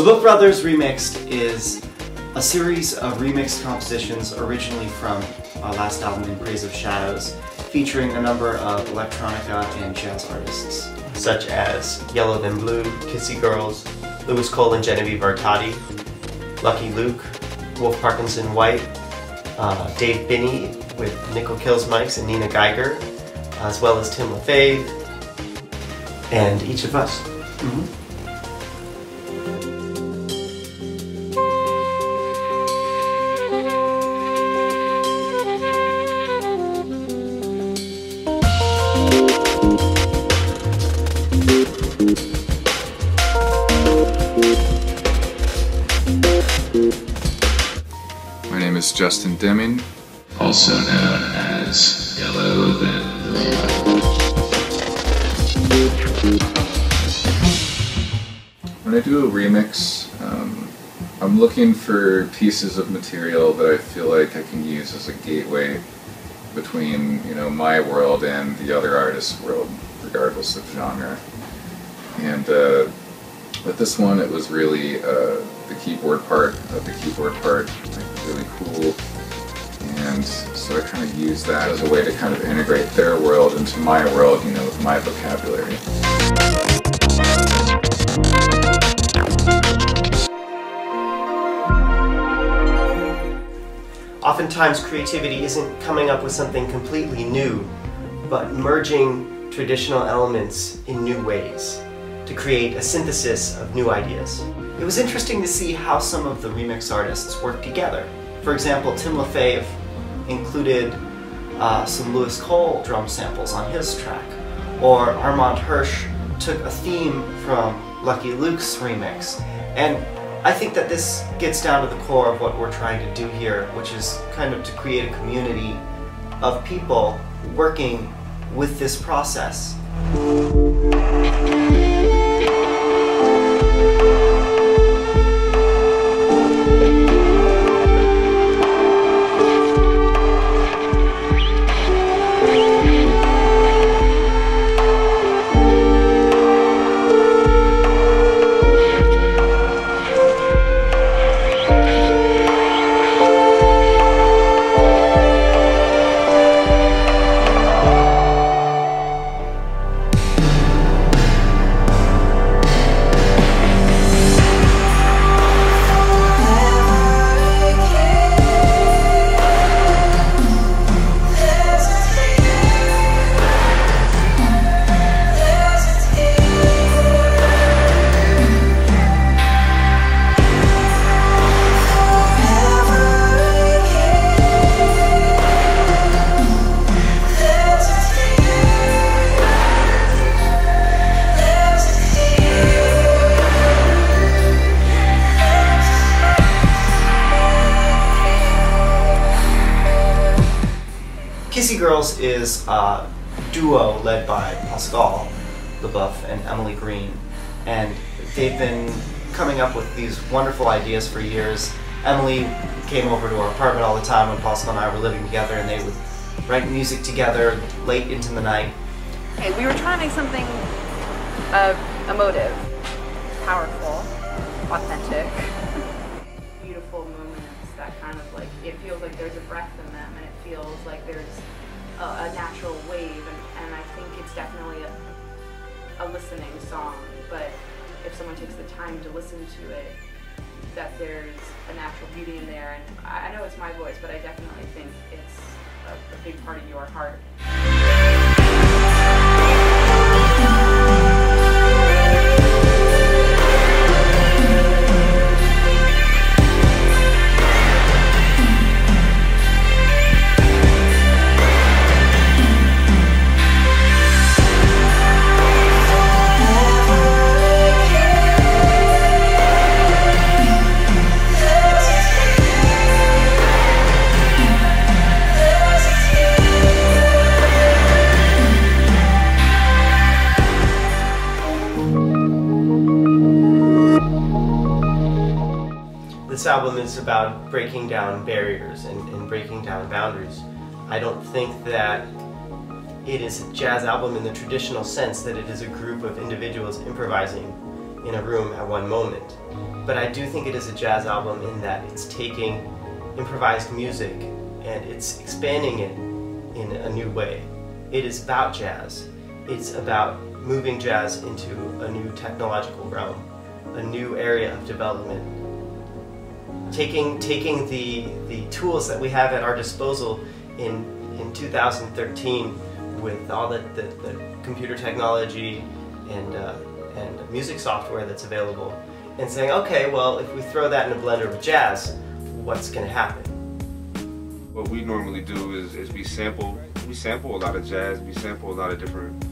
Le Boeuf Brothers Remixed is a series of remixed compositions originally from our last album, In Praise of Shadows, featuring a number of electronica and jazz artists, such as Yellow Then Blue, Kissy Girls, Louis Cole and Genevieve Artadi, Lucky Luke, Wolff, Parkinson, White, David Binney with Nickel Killsmics and Nina Geiger, as well as Tim LaFave, and each of us. My name is Justin Deming, also known as Yellow Then Blue. When I do a remix, I'm looking for pieces of material that I feel like I can use as a gateway between, my world and the other artist's world, regardless of genre. And with this one, it was really the keyboard part of the keyboard part, really cool. And so I kind of use that as a way to kind of integrate their world into my world, with my vocabulary. Oftentimes creativity isn't coming up with something completely new, but merging traditional elements in new ways to create a synthesis of new ideas. It was interesting to see how some of the remix artists worked together. For example, Tim LaFave included some Louis Cole drum samples on his track, or Armand Hirsch took a theme from Lucky Luke's remix. And I think that this gets down to the core of what we're trying to do here, which is kind of to create a community of people working with this process. Kissy Girls is a duo led by Pascal Le Boeuf and Greene, and they've been coming up with these wonderful ideas for years. Emily came over to our apartment all the time when Pascal and I were living together, and they would write music together late into the night. Okay, we were trying to make something emotive, powerful, authentic. Beautiful moments that kind of it feels like there's a breath in them, and it feels like there's a natural wave, and I think it's definitely a listening song, but if someone takes the time to listen to it, that there's a natural beauty in there. And I know it's my voice, but I definitely think it's a big part of your heart. This album is about breaking down barriers and breaking down boundaries. I don't think that it is a jazz album in the traditional sense that it is a group of individuals improvising. in a room at one moment. But I do think it is a jazz album in that it's taking improvised music and it's expanding it in a new way. It is about jazz. It's about moving jazz into a new technological realm, a new area of development. Taking the tools that we have at our disposal in 2013 with all the computer technology and music software that's available, and saying, okay, well, if we throw that in a blender with jazz, what's going to happen? What we normally do is we sample a lot of jazz, we sample a lot of different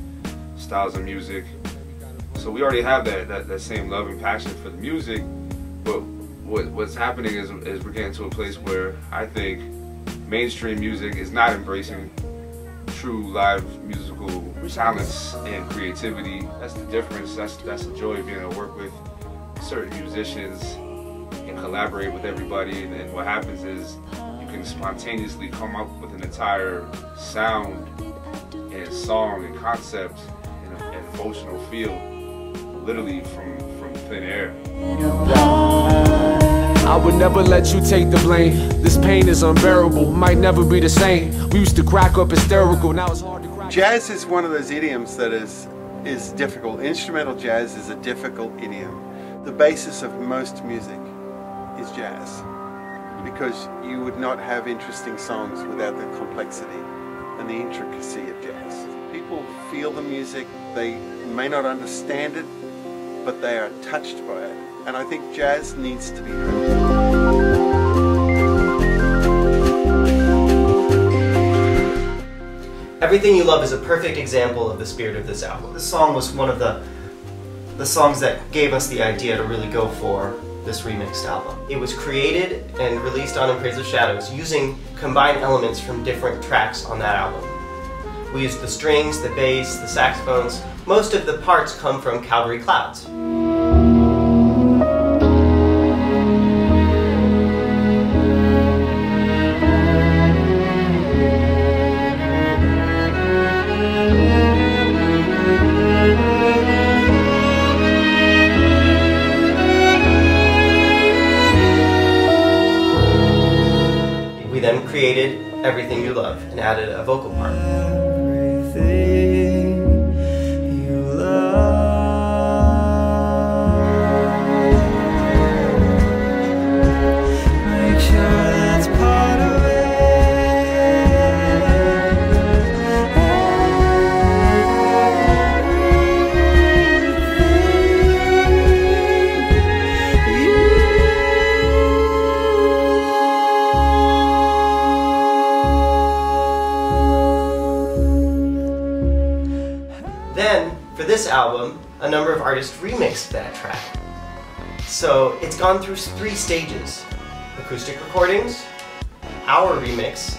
styles of music. So we already have that same love and passion for the music, but what's happening is we're getting to a place where I think mainstream music is not embracing true live musical talents and creativity. That's the difference. That's the joy of being able to work with certain musicians and collaborate with everybody. And then what happens is you can spontaneously come up with an entire sound and song and concept and an emotional feel, literally from thin air. I would never let you take the blame. This pain is unbearable, might never be the same. We used to crack up hysterical, now it's hard to crack. Jazz is one of those idioms that is difficult. Instrumental jazz is a difficult idiom. The basis of most music is jazz, because you would not have interesting songs without the complexity and the intricacy of jazz. People feel the music, they may not understand it, but they are touched by it. And I think jazz needs to be heard. Everything You Love is a perfect example of the spirit of this album. This song was one of the songs that gave us the idea to really go for this remixed album. It was created and released on In Praise of Shadows using combined elements from different tracks on that album. We used the strings, the bass, the saxophones. Most of the parts come from Calgary Clouds. We then created Everything You Love and added a vocal part. Everything you love, make sure that's part of it. Then, for this album, a number of artists remixed that track. So it's gone through 3 stages: acoustic recordings, our remix,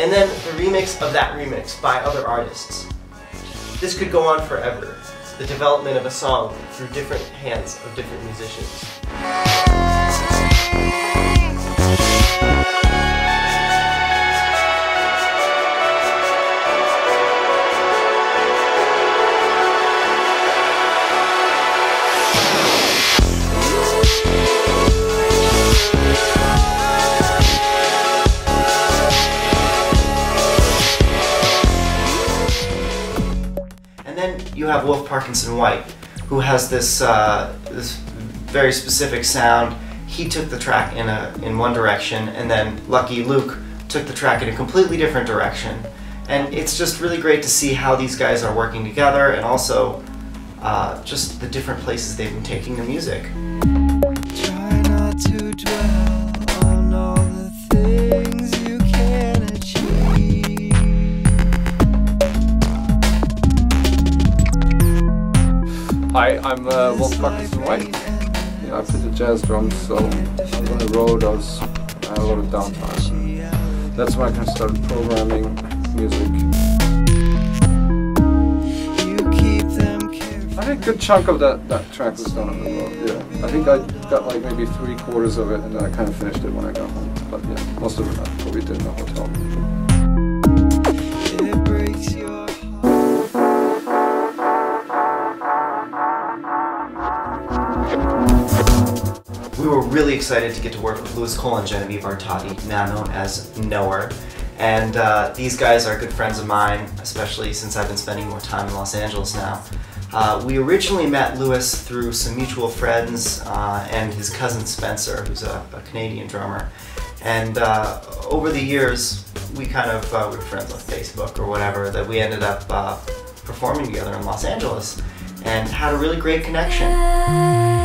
and then the remix of that remix by other artists. This could go on forever, the development of a song through different hands of different musicians. And then you have Wolff, Parkinson, White, who has this this very specific sound. He took the track in one direction, and then Lucky Luke took the track in a completely different direction. And it's just really great to see how these guys are working together, and also just the different places they've been taking the music. Try not to dwell on all the things you can achieve. Hi, I'm Wolff, Parkinson, White. Yeah, I play the jazz drums, so on the road I had a lot of downtime. That's when I kind of started programming music. I think a good chunk of that track was done on the road, yeah. I think I got like maybe 3/4 of it, and then I kind of finished it when I got home. But yeah, most of it I probably did in the hotel. It breaks your heart. We were really excited to get to work with Louis Cole and Genevieve Artati, now known as Knower. And these guys are good friends of mine, especially since I've been spending more time in Los Angeles now. We originally met Louis through some mutual friends and his cousin Spencer, who's a Canadian drummer. And over the years, we kind of were friends on Facebook or whatever, that we ended up performing together in Los Angeles and had a really great connection.